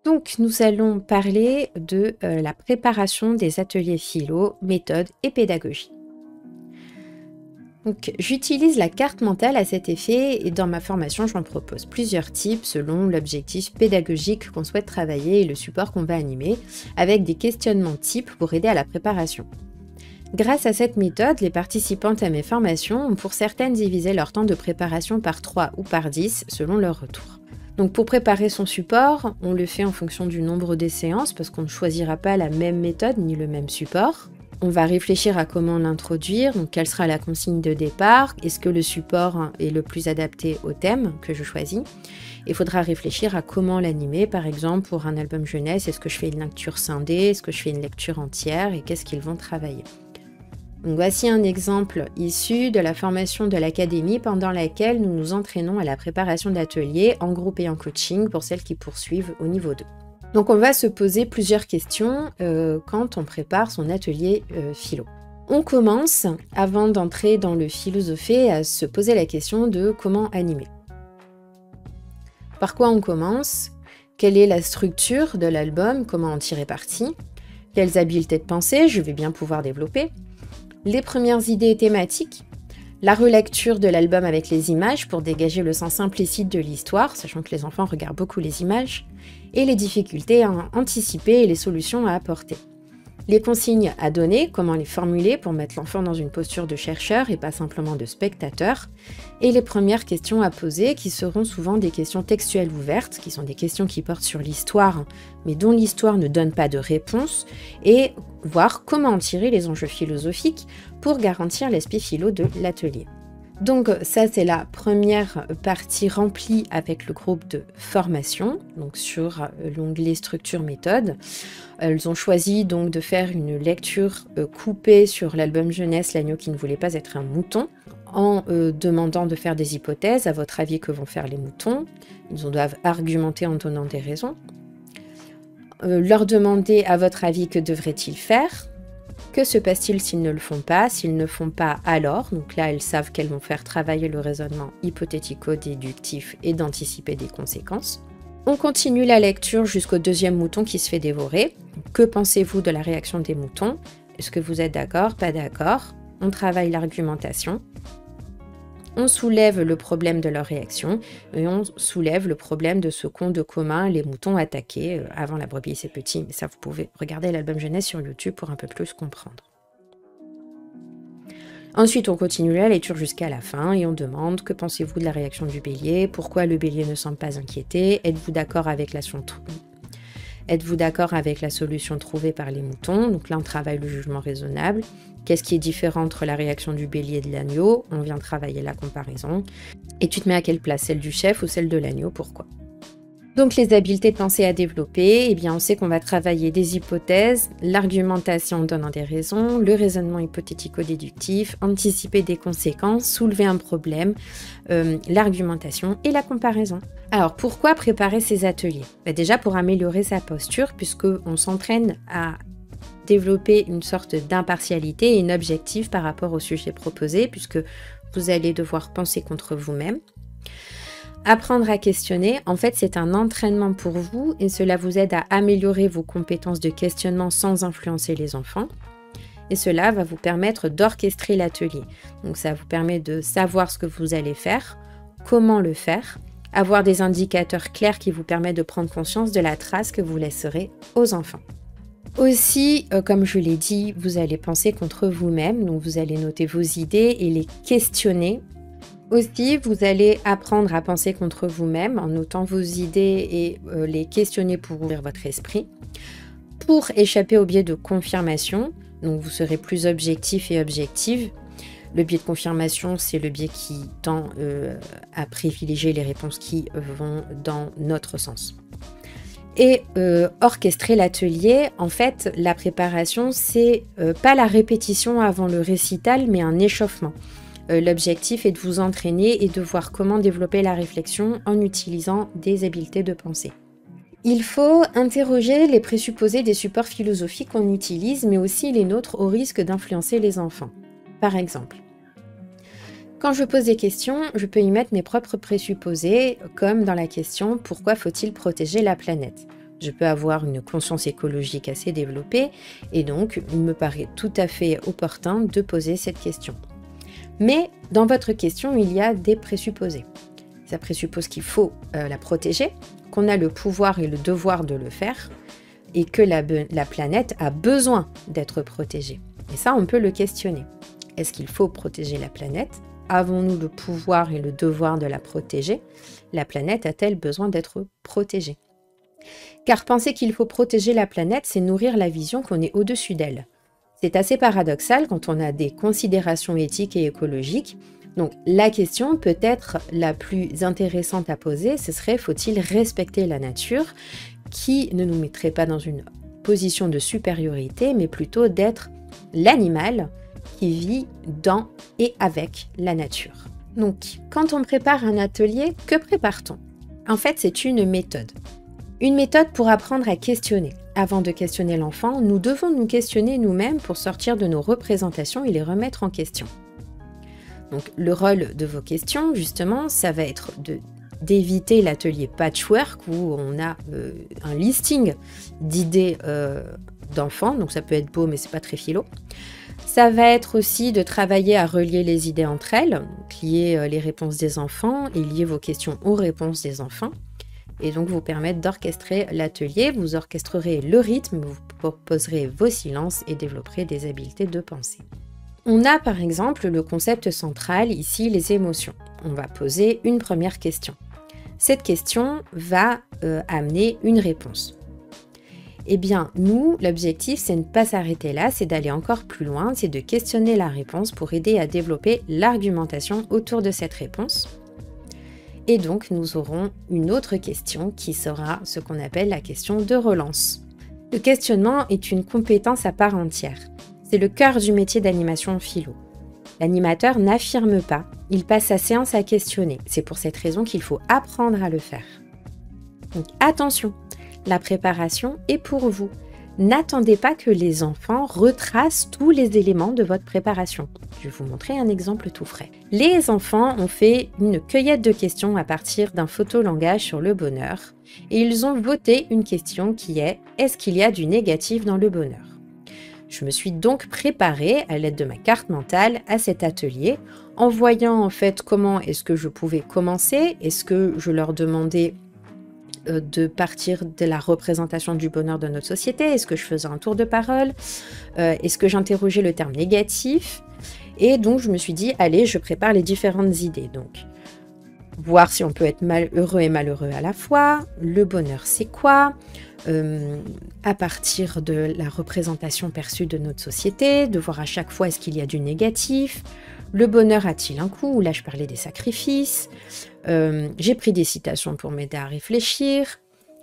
Donc, nous allons parler de la préparation des ateliers philo, méthode et pédagogie. Donc, j'utilise la carte mentale à cet effet et dans ma formation, j'en propose plusieurs types selon l'objectif pédagogique qu'on souhaite travailler et le support qu'on va animer, avec des questionnements types pour aider à la préparation. Grâce à cette méthode, les participantes à mes formations ont pour certaines divisé leur temps de préparation par 3 ou par 10 selon leur retour. Donc pour préparer son support, on le fait en fonction du nombre des séances parce qu'on ne choisira pas la même méthode ni le même support. On va réfléchir à comment l'introduire, donc quelle sera la consigne de départ, est-ce que le support est le plus adapté au thème que je choisis. Il faudra réfléchir à comment l'animer, par exemple pour un album jeunesse, est-ce que je fais une lecture scindée, est-ce que je fais une lecture entière et qu'est-ce qu'ils vont travailler. Donc voici un exemple issu de la formation de l'académie pendant laquelle nous nous entraînons à la préparation d'ateliers en groupe et en coaching pour celles qui poursuivent au niveau 2. Donc on va se poser plusieurs questions quand on prépare son atelier philo. On commence, avant d'entrer dans le philosophé, à se poser la question de comment animer. Par quoi on commence? Quelle est la structure de l'album? Comment en tirer parti? Quelles habiletés de pensée je vais bien pouvoir développer? Les premières idées thématiques, la relecture de l'album avec les images pour dégager le sens implicite de l'histoire, sachant que les enfants regardent beaucoup les images, et les difficultés à anticiper et les solutions à apporter. Les consignes à donner, comment les formuler pour mettre l'enfant dans une posture de chercheur et pas simplement de spectateur, et les premières questions à poser qui seront souvent des questions textuelles ouvertes, qui sont des questions qui portent sur l'histoire, mais dont l'histoire ne donne pas de réponse, et voir comment en tirer les enjeux philosophiques pour garantir l'esprit philo de l'atelier. Donc ça, c'est la première partie remplie avec le groupe de formation, donc sur l'onglet structure méthode. Elles ont choisi donc de faire une lecture coupée sur l'album jeunesse L'agneau qui ne voulait pas être un mouton, en demandant de faire des hypothèses. À votre avis, que vont faire les moutons? Ils doivent argumenter en donnant des raisons. Leur demander, à votre avis, que devraient-ils faire? Que se passe-t-il s'ils ne le font pas? S'ils ne font pas, alors? Donc là, elles savent qu'elles vont faire travailler le raisonnement hypothético-déductif et d'anticiper des conséquences. On continue la lecture jusqu'au deuxième mouton qui se fait dévorer. Que pensez-vous de la réaction des moutons? Est-ce que vous êtes d'accord? Pas d'accord? On travaille l'argumentation. On soulève le problème de leur réaction et on soulève le problème de ce qu'ont de commun les moutons attaqués. Avant la brebis, c'est petit, mais ça, vous pouvez regarder l'album jeunesse sur YouTube pour un peu plus comprendre. Ensuite, on continue la lecture jusqu'à la fin et on demande que pensez-vous de la réaction du bélier? Pourquoi le bélier ne semble pas inquiété? Êtes-vous d'accord avec la solution trouvée par les moutons? Donc là, on travaille le jugement raisonnable. Qu'est-ce qui est différent entre la réaction du bélier et de l'agneau? On vient travailler la comparaison. Et tu te mets à quelle place? Celle du chef ou celle de l'agneau? Pourquoi? Donc les habiletés de pensée à développer, eh bien on sait qu'on va travailler des hypothèses, l'argumentation en donnant des raisons, le raisonnement hypothético-déductif, anticiper des conséquences, soulever un problème, l'argumentation et la comparaison. Alors pourquoi préparer ces ateliers? Déjà pour améliorer sa posture, puisqu'on s'entraîne à développer une sorte d'impartialité et une objective par rapport au sujet proposé, puisque vous allez devoir penser contre vous-même. Apprendre à questionner, en fait, c'est un entraînement pour vous et cela vous aide à améliorer vos compétences de questionnement sans influencer les enfants. Et cela va vous permettre d'orchestrer l'atelier. Donc ça vous permet de savoir ce que vous allez faire, comment le faire, avoir des indicateurs clairs qui vous permettent de prendre conscience de la trace que vous laisserez aux enfants. Aussi, comme je l'ai dit, vous allez penser contre vous-même, donc vous allez noter vos idées et les questionner. Aussi, vous allez apprendre à penser contre vous-même en notant vos idées et les questionner pour ouvrir votre esprit. Pour échapper au biais de confirmation, donc vous serez plus objectif et objective. Le biais de confirmation, c'est le biais qui tend à privilégier les réponses qui vont dans notre sens. Et orchestrer l'atelier, en fait, la préparation, c'est pas la répétition avant le récital, mais un échauffement. L'objectif est de vous entraîner et de voir comment développer la réflexion en utilisant des habiletés de pensée. Il faut interroger les présupposés des supports philosophiques qu'on utilise, mais aussi les nôtres au risque d'influencer les enfants. Par exemple, quand je pose des questions, je peux y mettre mes propres présupposés, comme dans la question « Pourquoi faut-il protéger la planète ?» Je peux avoir une conscience écologique assez développée et donc il me paraît tout à fait opportun de poser cette question. Mais dans votre question, il y a des présupposés. Ça présuppose qu'il faut la protéger, qu'on a le pouvoir et le devoir de le faire et que la planète a besoin d'être protégée. Et ça, on peut le questionner. Est-ce qu'il faut protéger la planète? Avons-nous le pouvoir et le devoir de la protéger? La planète a-t-elle besoin d'être protégée? Car penser qu'il faut protéger la planète, c'est nourrir la vision qu'on est au-dessus d'elle. C'est assez paradoxal quand on a des considérations éthiques et écologiques. Donc la question peut-être la plus intéressante à poser, ce serait faut-il respecter la nature qui ne nous mettrait pas dans une position de supériorité, mais plutôt d'être l'animal qui vit dans et avec la nature. Donc quand on prépare un atelier, que prépare-t-on? En fait, c'est une méthode. Une méthode pour apprendre à questionner. Avant de questionner l'enfant, nous devons nous questionner nous-mêmes pour sortir de nos représentations et les remettre en question. Donc le rôle de vos questions, justement, ça va être d'éviter l'atelier patchwork où on a un listing d'idées d'enfants, donc ça peut être beau mais c'est pas très philo. Ça va être aussi de travailler à relier les idées entre elles, donc lier les réponses des enfants et lier vos questions aux réponses des enfants. Et donc vous permettre d'orchestrer l'atelier, vous orchestrerez le rythme, vous proposerez vos silences et développerez des habiletés de pensée. On a par exemple le concept central, ici les émotions. On va poser une première question. Cette question va amener une réponse. Eh bien, nous, l'objectif, c'est de ne pas s'arrêter là, c'est d'aller encore plus loin, c'est de questionner la réponse pour aider à développer l'argumentation autour de cette réponse. Et donc, nous aurons une autre question qui sera ce qu'on appelle la question de relance. Le questionnement est une compétence à part entière. C'est le cœur du métier d'animation en philo. L'animateur n'affirme pas, il passe sa séance à questionner. C'est pour cette raison qu'il faut apprendre à le faire. Donc attention, la préparation est pour vous. N'attendez pas que les enfants retracent tous les éléments de votre préparation. Je vais vous montrer un exemple tout frais. Les enfants ont fait une cueillette de questions à partir d'un photolangage sur le bonheur et ils ont voté une question qui est « Est-ce qu'il y a du négatif dans le bonheur ?» Je me suis donc préparée à l'aide de ma carte mentale à cet atelier en voyant en fait comment est-ce que je pouvais commencer, est-ce que je leur demandais de partir de la représentation du bonheur de notre société, est-ce que je faisais un tour de parole, est-ce que j'interrogeais le terme négatif, et donc je me suis dit allez, je prépare les différentes idées. Donc voir si on peut être heureux et malheureux à la fois, le bonheur c'est quoi, à partir de la représentation perçue de notre société, de voir à chaque fois est-ce qu'il y a du négatif, le bonheur a-t-il un coût, là je parlais des sacrifices, j'ai pris des citations pour m'aider à réfléchir,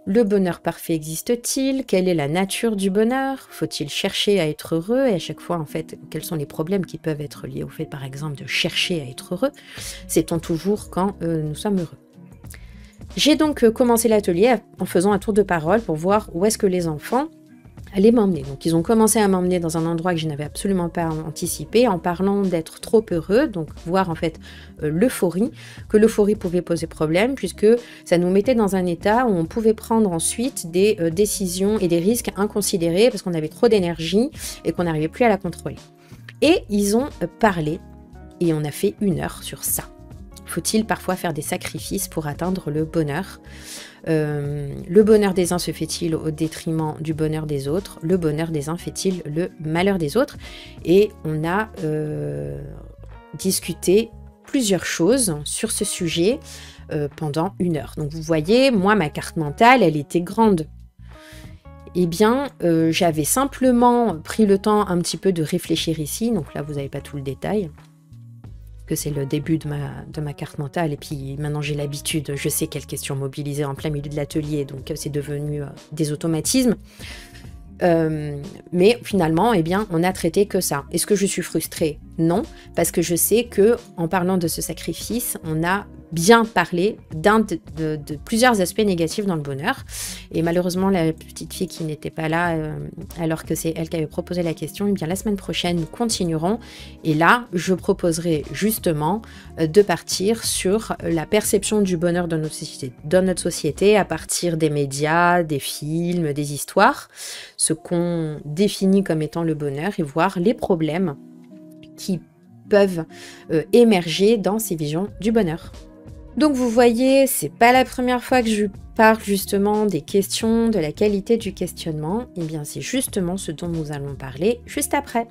le bonheur parfait existe-t-il, quelle est la nature du bonheur, faut-il chercher à être heureux, et à chaque fois en fait quels sont les problèmes qui peuvent être liés au fait par exemple de chercher à être heureux, sait-on toujours quand nous sommes heureux. J'ai donc commencé l'atelier en faisant un tour de parole pour voir où est-ce que les enfants allaient m'emmener. Donc ils ont commencé à m'emmener dans un endroit que je n'avais absolument pas anticipé en parlant d'être trop heureux, donc voir en fait l'euphorie, que l'euphorie pouvait poser problème puisque ça nous mettait dans un état où on pouvait prendre ensuite des décisions et des risques inconsidérés parce qu'on avait trop d'énergie et qu'on n'arrivait plus à la contrôler. Et ils ont parlé et on a fait 1 heure sur ça. Faut-il parfois faire des sacrifices pour atteindre le bonheur? Le bonheur des uns se fait-il au détriment du bonheur des autres? Le bonheur des uns fait-il le malheur des autres? Et on a discuté plusieurs choses sur ce sujet pendant 1 heure. Donc vous voyez, moi ma carte mentale, elle était grande. Eh bien, j'avais simplement pris le temps un petit peu de réfléchir ici. Donc là, vous n'avez pas tout le détail. Que c'est le début de ma carte mentale et puis maintenant j'ai l'habitude, je sais quelles questions mobiliser en plein milieu de l'atelier, donc c'est devenu des automatismes. Mais finalement, eh bien, on a traité que ça. Est-ce que je suis frustrée? Non, parce que je sais que en parlant de ce sacrifice, on a bien parler de plusieurs aspects négatifs dans le bonheur. Et malheureusement, la petite fille qui n'était pas là, alors que c'est elle qui avait proposé la question, et bien la semaine prochaine, nous continuerons. Et là, je proposerai justement de partir sur la perception du bonheur dans notre société à partir des médias, des films, des histoires, ce qu'on définit comme étant le bonheur et voir les problèmes qui peuvent émerger dans ces visions du bonheur. Donc vous voyez, c'est pas la première fois que je parle justement des questions, de la qualité du questionnement, et bien c'est justement ce dont nous allons parler juste après.